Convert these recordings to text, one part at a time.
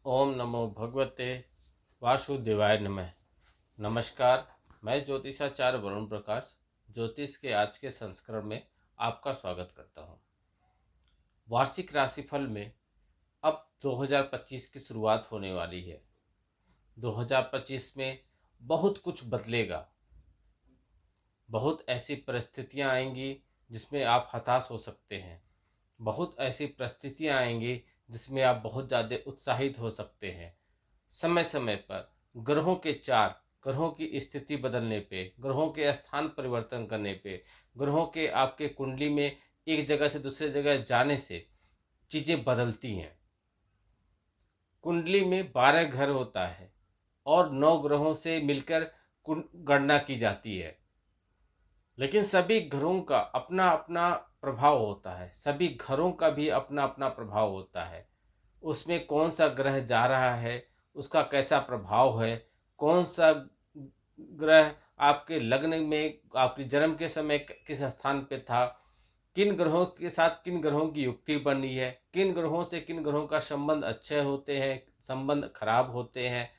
ओम नमो भगवते वासुदेवाय नमः। नमस्कार, मैं ज्योतिषाचार्य वरुण प्रकाश ज्योतिष के आज के संस्करण में आपका स्वागत करता हूँ। वार्षिक राशिफल में अब 2025 की शुरुआत होने वाली है। 2025 में बहुत कुछ बदलेगा। बहुत ऐसी परिस्थितियाँ आएंगी जिसमें आप हताश हो सकते हैं। बहुत ऐसी परिस्थितियाँ आएंगी जिसमें आप बहुत ज़्यादा उत्साहित हो सकते हैं। समय समय पर ग्रहों की स्थिति बदलने पे, ग्रहों के स्थान परिवर्तन करने पे, ग्रहों के आपके कुंडली में एक जगह से दूसरे जगह जाने से चीज़ें बदलती हैं। कुंडली में 12 घर होता है और 9 ग्रहों से मिलकर गणना की जाती है। लेकिन सभी घरों का अपना अपना प्रभाव होता है, सभी घरों का भी अपना अपना प्रभाव होता है। उसमें कौन सा ग्रह जा रहा है, उसका कैसा प्रभाव है, कौन सा ग्रह आपके लग्न में आपके जन्म के समय किस स्थान पे था, किन ग्रहों के साथ किन ग्रहों की युक्ति बनी है, किन ग्रहों से किन ग्रहों का संबंध अच्छे होते हैं, संबंध खराब होते हैं।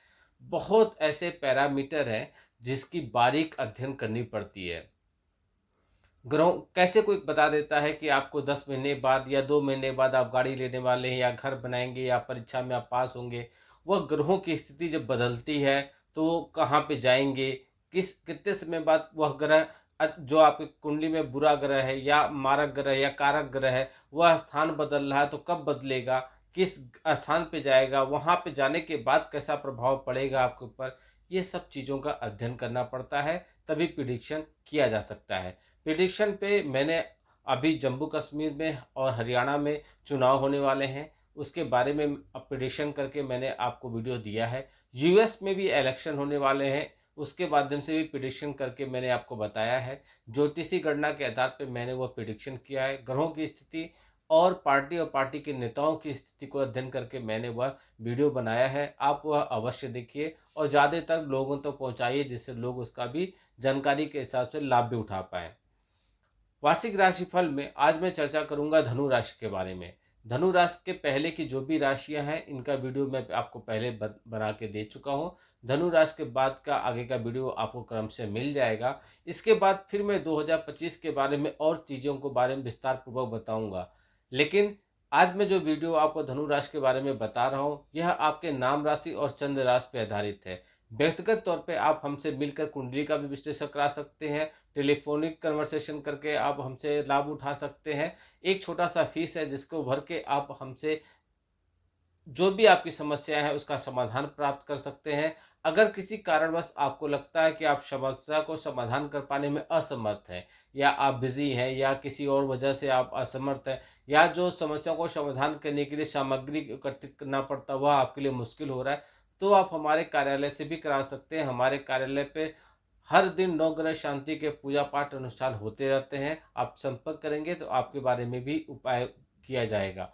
बहुत ऐसे पैरामीटर हैं जिसकी बारीक अध्ययन करनी पड़ती है। ग्रहों कैसे कोई बता देता है कि आपको 10 महीने बाद या 2 महीने बाद आप गाड़ी लेने वाले हैं या घर बनाएंगे या परीक्षा में आप पास होंगे। वह ग्रहों की स्थिति जब बदलती है तो वो कहाँ पे जाएंगे, किस कितने समय बाद वह ग्रह जो आपकी कुंडली में बुरा ग्रह है या मारक ग्रह या कारक ग्रह है वह स्थान बदल रहा है तो कब बदलेगा, किस स्थान पे जाएगा, वहाँ पे जाने के बाद कैसा प्रभाव पड़ेगा आपके ऊपर। ये सब चीज़ों का अध्ययन करना पड़ता है, तभी प्रिडिक्शन किया जा सकता है। प्रिडिक्शन पे मैंने अभी जम्मू कश्मीर में और हरियाणा में चुनाव होने वाले हैं, उसके बारे में प्रिडिक्शन करके मैंने आपको वीडियो दिया है। यूएस में भी इलेक्शन होने वाले हैं, उसके माध्यम से भी प्रिडिक्शन करके मैंने आपको बताया है। ज्योतिषी गणना के आधार पर मैंने वो प्रिडिक्शन किया है। ग्रहों की स्थिति और पार्टी के नेताओं की स्थिति को अध्ययन करके मैंने वह वीडियो बनाया है। आप वह अवश्य देखिए और ज़्यादातर लोगों तक पहुँचाइए जिससे लोग उसका भी जानकारी के हिसाब से लाभ भी उठा पाएँ। वार्षिक राशिफल में आज मैं चर्चा करूंगा धनु राशि के बारे में। धनु राशि के पहले की जो भी राशियां हैं इनका वीडियो मैं आपको पहले बना के दे चुका हूं। धनु राशि के बाद का आगे का वीडियो आपको क्रम से मिल जाएगा। इसके बाद फिर मैं 2025 के बारे में और चीज़ों के बारे में विस्तार पूर्वक बताऊंगा। लेकिन आज मैं जो वीडियो आपको धनु राशि के बारे में बता रहा हूँ यह आपके नाम राशि और चंद्र राशि पर आधारित है। व्यक्तिगत तौर पे आप हमसे मिलकर कुंडली का भी विश्लेषण करा सकते हैं। टेलीफोनिक कन्वर्सेशन करके आप हमसे लाभ उठा सकते हैं। एक छोटा सा फीस है जिसको भर के आप हमसे जो भी आपकी समस्या है उसका समाधान प्राप्त कर सकते हैं। अगर किसी कारणवश आपको लगता है कि आप समस्या को समाधान कर पाने में असमर्थ हैं या आप बिजी हैं या किसी और वजह से आप असमर्थ हैं या जो समस्या को समाधान करने के लिए सामग्री एकत्रित करना पड़ता है वह आपके लिए मुश्किल हो रहा है, तो आप हमारे कार्यालय से भी करा सकते हैं। हमारे कार्यालय पे हर दिन नवग्रह शांति के पूजा पाठ अनुष्ठान होते रहते हैं। आप संपर्क करेंगे तो आपके बारे में भी उपाय किया जाएगा।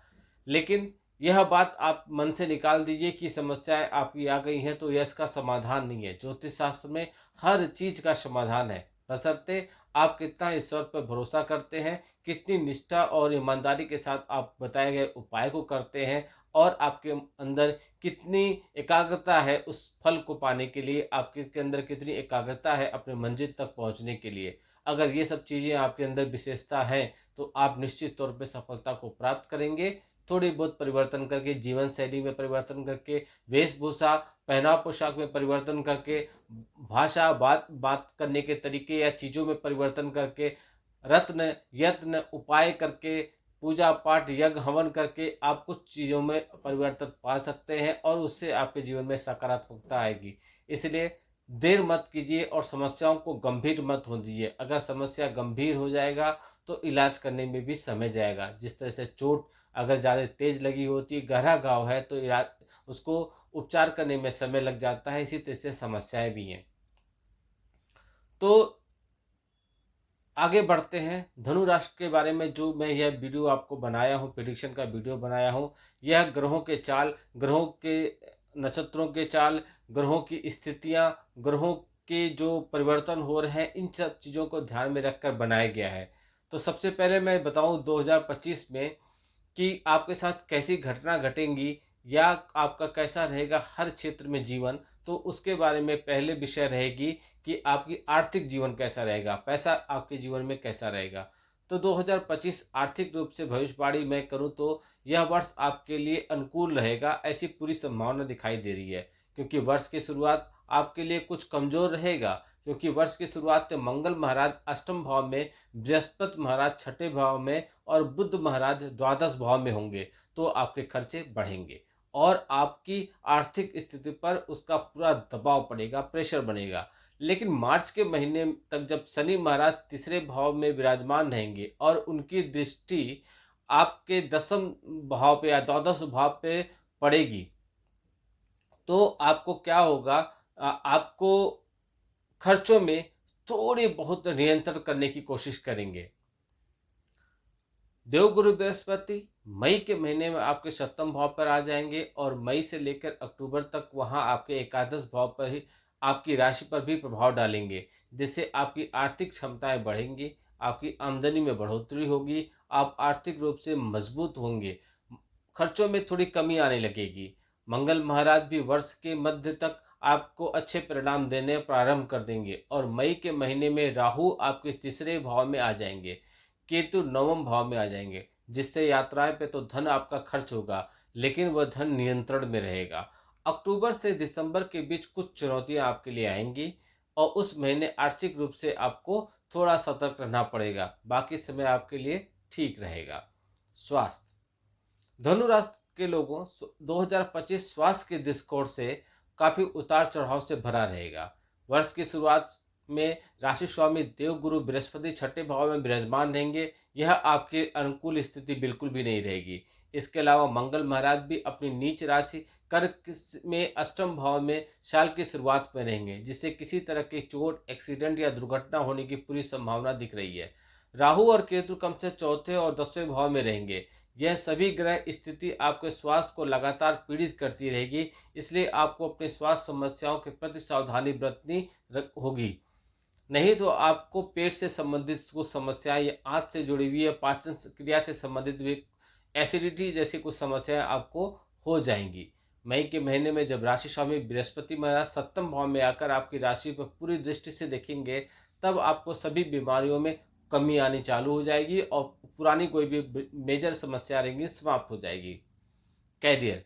लेकिन यह बात आप मन से निकाल दीजिए कि समस्याएं आपकी आ गई हैं तो यह इसका समाधान नहीं है। ज्योतिष शास्त्र में हर चीज का समाधान है, बशर्ते आप कितना ईश्वर पर भरोसा करते हैं, कितनी निष्ठा और ईमानदारी के साथ आप बताए गए उपाय को करते हैं और आपके अंदर कितनी एकाग्रता है उस फल को पाने के लिए, आपके के अंदर कितनी एकाग्रता है अपने मंजिल तक पहुंचने के लिए। अगर ये सब चीज़ें आपके अंदर विशेषता है तो आप निश्चित तौर पे सफलता को प्राप्त करेंगे। थोड़ी बहुत परिवर्तन करके, जीवन शैली में परिवर्तन करके, वेशभूषा पहनाव पोशाक में परिवर्तन करके, भाषा बात बात करने के तरीके या चीज़ों में परिवर्तन करके, रत्न यत्न उपाय करके, पूजा पाठ यज्ञ हवन करके आप कुछ चीज़ों में परिवर्तन पा सकते हैं और उससे आपके जीवन में सकारात्मकता आएगी। इसलिए देर मत कीजिए और समस्याओं को गंभीर मत हो दीजिए। अगर समस्या गंभीर हो जाएगा तो इलाज करने में भी समय जाएगा। जिस तरह से चोट अगर ज़्यादा तेज लगी होती है, गहरा घाव है, तो इलाज उसको उपचार करने में समय लग जाता है। इसी तरह से समस्याएं भी हैं। तो आगे बढ़ते हैं। धनु राशि के बारे में जो मैं यह वीडियो आपको बनाया हूँ, प्रिडिक्शन का वीडियो बनाया हूँ, यह ग्रहों के चाल, ग्रहों के नक्षत्रों के चाल, ग्रहों की स्थितियाँ, ग्रहों के जो परिवर्तन हो रहे हैं, इन सब चीज़ों को ध्यान में रखकर बनाया गया है। तो सबसे पहले मैं बताऊं 2025 में कि आपके साथ कैसी घटना घटेंगी या आपका कैसा रहेगा हर क्षेत्र में जीवन, तो उसके बारे में पहले विषय रहेगी कि आपकी आर्थिक जीवन कैसा रहेगा, पैसा आपके जीवन में कैसा रहेगा। तो 2025 आर्थिक रूप से भविष्यवाणी मैं करूं तो यह वर्ष आपके लिए अनुकूल रहेगा, ऐसी पूरी संभावना दिखाई दे रही है। क्योंकि वर्ष की शुरुआत आपके लिए कुछ कमजोर रहेगा, क्योंकि वर्ष की शुरुआत में मंगल महाराज अष्टम भाव में, बृहस्पति महाराज छठे भाव में और बुध महाराज द्वादश भाव में होंगे। तो आपके खर्चे बढ़ेंगे और आपकी आर्थिक स्थिति पर उसका पूरा दबाव पड़ेगा, प्रेशर बनेगा। लेकिन मार्च के महीने तक जब शनि महाराज तीसरे भाव में विराजमान रहेंगे और उनकी दृष्टि आपके दसम भाव पे या द्वादश भाव पे पड़ेगी, तो आपको क्या होगा, आपको खर्चों में थोड़ी बहुत नियंत्रण करने की कोशिश करेंगे। देवगुरु बृहस्पति मई के महीने में आपके सप्तम भाव पर आ जाएंगे और मई से लेकर अक्टूबर तक वहां आपके एकादश भाव पर ही आपकी राशि पर भी प्रभाव डालेंगे, जिससे आपकी आर्थिक क्षमताएं बढ़ेंगी, आपकी आमदनी में बढ़ोतरी होगी, आप आर्थिक रूप से मजबूत होंगे, खर्चों में थोड़ी कमी आने लगेगी। मंगल महाराज भी वर्ष के मध्य तक आपको अच्छे परिणाम देने प्रारंभ कर देंगे और मई के महीने में राहु आपके तीसरे भाव में आ जाएंगे, केतु नवम भाव में आ जाएंगे, जिससे यात्राएं पे तो धन आपका खर्च होगा, लेकिन वह धन नियंत्रण में रहेगा। अक्टूबर से दिसंबर के बीच कुछ चुनौतियां आपके लिए आएंगी और उस महीने आर्थिक रूप से आपको थोड़ा सतर्क रहना पड़ेगा, बाकी समय आपके लिए ठीक रहेगा। स्वास्थ्य, धनु राशि के लोगों 2025 स्वास्थ्य के दृष्टिकोण से काफी उतार चढ़ाव से भरा रहेगा। वर्ष की शुरुआत में राशि स्वामी देव गुरु बृहस्पति छठे भाव में विराजमान रहेंगे, यह आपकी अनुकूल स्थिति बिल्कुल भी नहीं रहेगी। इसके अलावा मंगल महाराज भी अपनी नीच राशि कर्क में अष्टम भाव में साल की शुरुआत में रहेंगे, जिससे किसी तरह की चोट, एक्सीडेंट या दुर्घटना होने की पूरी संभावना दिख रही है। राहु और केतु क्रम से चौथे और 10वें भाव में रहेंगे। यह सभी ग्रह स्थिति आपके स्वास्थ्य को लगातार पीड़ित करती रहेगी, इसलिए आपको अपने स्वास्थ्य समस्याओं के प्रति सावधानी बरतनी होगी। नहीं तो आपको पेट से संबंधित कुछ समस्याएं या आंत से जुड़ी हुई या पाचन क्रिया से संबंधित भी एसिडिटी जैसी कुछ समस्याएं आपको हो जाएंगी। मई के महीने में जब राशि स्वामी बृहस्पति महाराज सप्तम भाव में आकर आपकी राशि पर पूरी दृष्टि से देखेंगे, तब आपको सभी बीमारियों में कमी आनी चालू हो जाएगी और पुरानी कोई भी मेजर समस्या रहेंगी समाप्त हो जाएगी। कैरियर,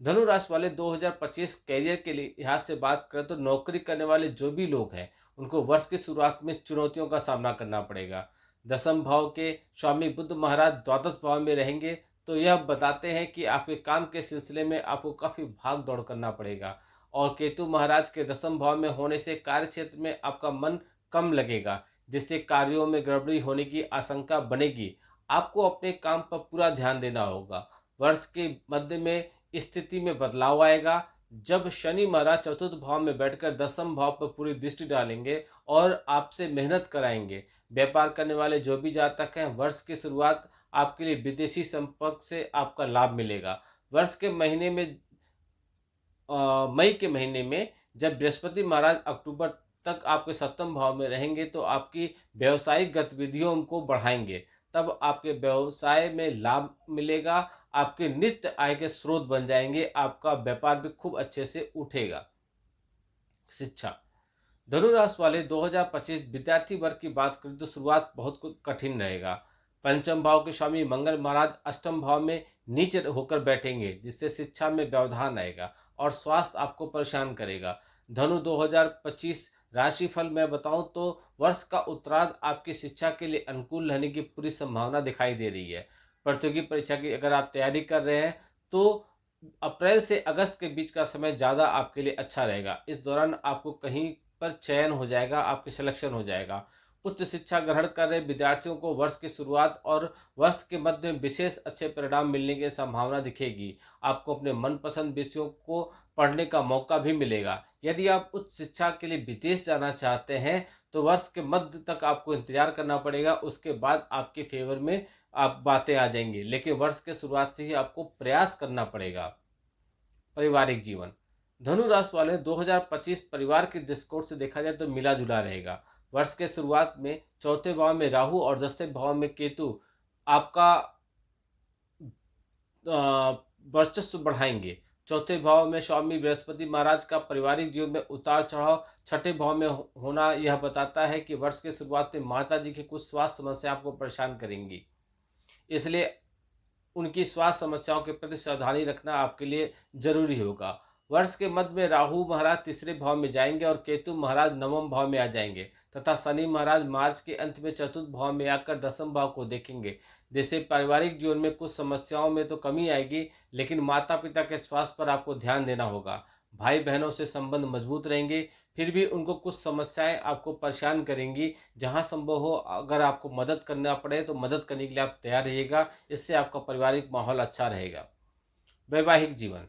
धनु राशि वाले 2025 कैरियर के लिहाज से बात करें तो नौकरी करने वाले जो भी लोग हैं उनको वर्ष की शुरुआत में चुनौतियों का सामना करना पड़ेगा। दसम भाव के स्वामी बुध महाराज द्वादश भाव में रहेंगे, तो यह बताते हैं कि आपके काम के सिलसिले में आपको काफ़ी भाग दौड़ करना पड़ेगा। और केतु महाराज के दसम भाव में होने से कार्य क्षेत्र में आपका मन कम लगेगा, जिससे कार्यों में गड़बड़ी होने की आशंका बनेगी। आपको अपने काम पर पूरा ध्यान देना होगा। वर्ष के मध्य में स्थिति में बदलाव आएगा, जब शनि महाराज चतुर्थ भाव में बैठकर दसम भाव पर पूरी दृष्टि डालेंगे और आपसे मेहनत कराएंगे। व्यापार करने वाले जो भी जातक हैं, वर्ष की शुरुआत आपके लिए विदेशी संपर्क से आपका लाभ मिलेगा। वर्ष के महीने में मई के महीने में जब बृहस्पति महाराज अक्टूबर तक आपके सप्तम भाव में रहेंगे, तो आपकी व्यावसायिक गतिविधियों को बढ़ाएंगे, तब आपके व्यवसाय में लाभ मिलेगा, आपके नित्य आय के स्रोत बन जाएंगे, आपका व्यापार भी खूब अच्छे से उठेगा। शिक्षा, धनुराशि वाले 2025 विद्यार्थी वर्ग की बात करें तो शुरुआत बहुत कुछ कठिन रहेगा। पंचम भाव के स्वामी मंगल महाराज अष्टम भाव में नीचे होकर बैठेंगे, जिससे शिक्षा में व्यवधान आएगा और स्वास्थ्य आपको परेशान करेगा। धनु 2025 राशिफल मैं बताऊं तो वर्ष का उत्तरार्ध आपकी शिक्षा के लिए अनुकूल रहने की पूरी संभावना दिखाई दे रही है। प्रतियोगी परीक्षा की अगर आप तैयारी कर रहे हैं तो अप्रैल से अगस्त के बीच का समय ज़्यादा आपके लिए अच्छा रहेगा। इस दौरान आपको कहीं पर चयन हो जाएगा, आपके सिलेक्शन हो जाएगा। उच्च शिक्षा ग्रहण कर रहे विद्यार्थियों को वर्ष की शुरुआत और वर्ष के मध्य में विशेष अच्छे परिणाम मिलने की संभावना दिखेगी। आपको अपने मनपसंद विषयों को पढ़ने का मौका भी मिलेगा। यदि आप उच्च शिक्षा के लिए विदेश जाना चाहते हैं तो वर्ष के मध्य तक आपको इंतजार करना पड़ेगा, उसके बाद आपके फेवर में आप बातें आ जाएंगी, लेकिन वर्ष के शुरुआत से ही आपको प्रयास करना पड़ेगा। पारिवारिक जीवन, धनु राशि वाले 2025 परिवार के दृष्टिकोण से देखा जाए तो मिला जुला रहेगा। वर्ष के शुरुआत में चौथे भाव में राहु और 10वें भाव में केतु आपका वर्चस्व बढ़ाएंगे। चौथे भाव में स्वामी बृहस्पति महाराज का पारिवारिक जीवन में उतार चढ़ाव छठे भाव में होना यह बताता है कि वर्ष की शुरुआत में माता जी की कुछ स्वास्थ्य समस्या आपको परेशान करेंगी, इसलिए उनकी स्वास्थ्य समस्याओं के प्रति सावधानी रखना आपके लिए जरूरी होगा। वर्ष के मध्य में राहु महाराज तीसरे भाव में जाएंगे और केतु महाराज नवम भाव में आ जाएंगे तथा शनि महाराज मार्च के अंत में चतुर्थ भाव में आकर दसम भाव को देखेंगे। जैसे पारिवारिक जीवन में कुछ समस्याओं में तो कमी आएगी, लेकिन माता पिता के स्वास्थ्य पर आपको ध्यान देना होगा। भाई बहनों से संबंध मजबूत रहेंगे, फिर भी उनको कुछ समस्याएं आपको परेशान करेंगी। जहां संभव हो अगर आपको मदद करना पड़े तो मदद करने के लिए आप तैयार रहिएगा, इससे आपका पारिवारिक माहौल अच्छा रहेगा। वैवाहिक जीवन,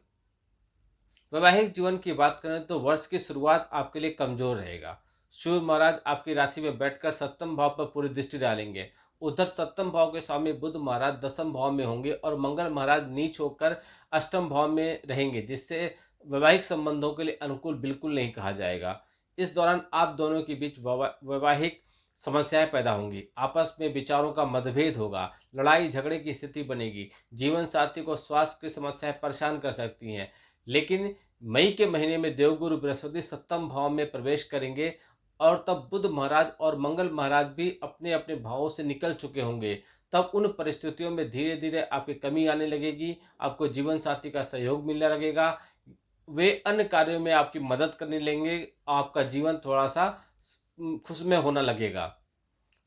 वैवाहिक जीवन की बात करें तो वर्ष की शुरुआत आपके लिए कमजोर रहेगा। सूर्य महाराज आपकी राशि में बैठकर सप्तम भाव पर पूरी दृष्टि डालेंगे। उधर सप्तम भाव के स्वामी बुध महाराज दसम भाव में होंगे और मंगल महाराज नीच होकर अष्टम भाव में रहेंगे, जिससे वैवाहिक संबंधों के लिए अनुकूल बिल्कुल नहीं कहा जाएगा। इस दौरान आप दोनों के बीच वैवाहिक समस्याएं पैदा होंगी, आपस में विचारों का मतभेद होगा, लड़ाई झगड़े की स्थिति बनेगी। जीवन साथी को स्वास्थ्य की समस्याएं परेशान कर सकती हैं, लेकिन मई के महीने में देवगुरु बृहस्पति सप्तम भाव में प्रवेश करेंगे और तब बुध महाराज और मंगल महाराज भी अपने अपने भावों से निकल चुके होंगे। तब उन परिस्थितियों में धीरे धीरे आपकी कमी आने लगेगी, आपको जीवन साथी का सहयोग मिलने लगेगा, वे अन्य कार्यों में आपकी मदद करने लेंगे, आपका जीवन थोड़ा सा खुशमय होना लगेगा।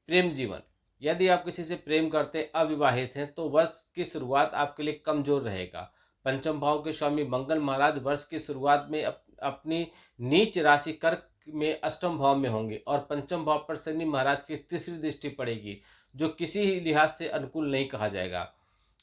प्रेम जीवन, यदि आप किसी से प्रेम करते अविवाहित हैं तो वर्ष की शुरुआत आपके लिए कमजोर रहेगा। पंचम भाव के स्वामी मंगल महाराज वर्ष की शुरुआत में अपनी नीच राशि कर्क में अष्टम भाव में होंगे और पंचम भाव पर शनि महाराज की तीसरी दृष्टि पड़ेगी, जो किसी ही लिहाज से अनुकूल नहीं कहा जाएगा।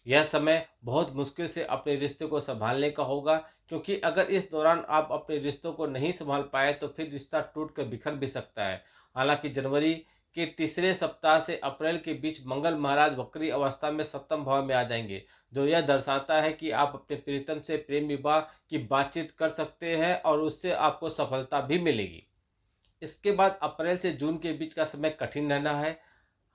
यह समय बहुत मुश्किल से अपने रिश्ते को संभालने का होगा, क्योंकि अगर इस दौरान आप अपने रिश्तों को नहीं संभाल पाए तो फिर रिश्ता टूट कर बिखर भी सकता है। हालांकि जनवरी के तीसरे सप्ताह से अप्रैल के बीच मंगल महाराज वक्री अवस्था में सप्तम भाव में आ जाएंगे, जो यह दर्शाता है कि आप अपने प्रीतम से प्रेम विवाह की बातचीत कर सकते हैं और उससे आपको सफलता भी मिलेगी। इसके बाद अप्रैल से जून के बीच का समय कठिन रहना है।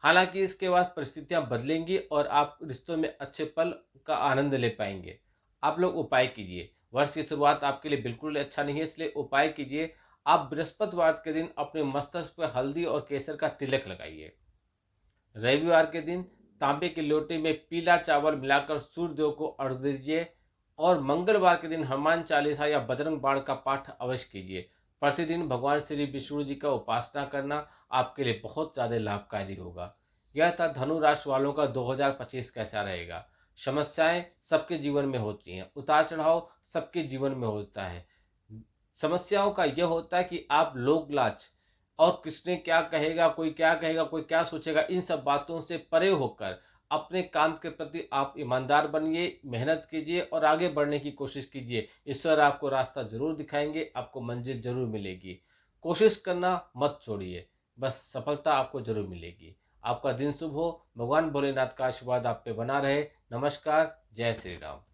हालांकि इसके बाद परिस्थितियां बदलेंगी और आप रिश्तों में अच्छे पल का आनंद ले पाएंगे। आप लोग उपाय कीजिए, वर्ष की शुरुआत आपके लिए बिल्कुल अच्छा नहीं है, इसलिए उपाय कीजिए। आप बृहस्पतिवार के दिन अपने मस्तक पर हल्दी और केसर का तिलक लगाइए। रविवार के दिन तांबे की लोटे में पीला चावल मिलाकर सूर्य देव को अर्घ दीजिए और मंगलवार के दिन हनुमान चालीसा या बजरंग बाण का पाठ अवश्य कीजिए। प्रतिदिन भगवान श्री विष्णु जी का उपासना करना आपके लिए बहुत ज़्यादा लाभकारी होगा। यह था धनु राशि वालों का 2025 कैसा रहेगा। समस्याएं सबके जीवन में होती हैं, उतार चढ़ाव सबके जीवन में होता है। समस्याओं का यह होता है कि आप लोग लाज और किसने क्या कहेगा, कोई क्या कहेगा, कोई क्या सोचेगा, इन सब बातों से परे होकर अपने काम के प्रति आप ईमानदार बनिए, मेहनत कीजिए और आगे बढ़ने की कोशिश कीजिए। ईश्वर आपको रास्ता जरूर दिखाएंगे, आपको मंजिल जरूर मिलेगी। कोशिश करना मत छोड़िए, बस सफलता आपको जरूर मिलेगी। आपका दिन शुभ हो। भगवान भोलेनाथ का आशीर्वाद आप पे बना रहे। नमस्कार, जय श्री राम।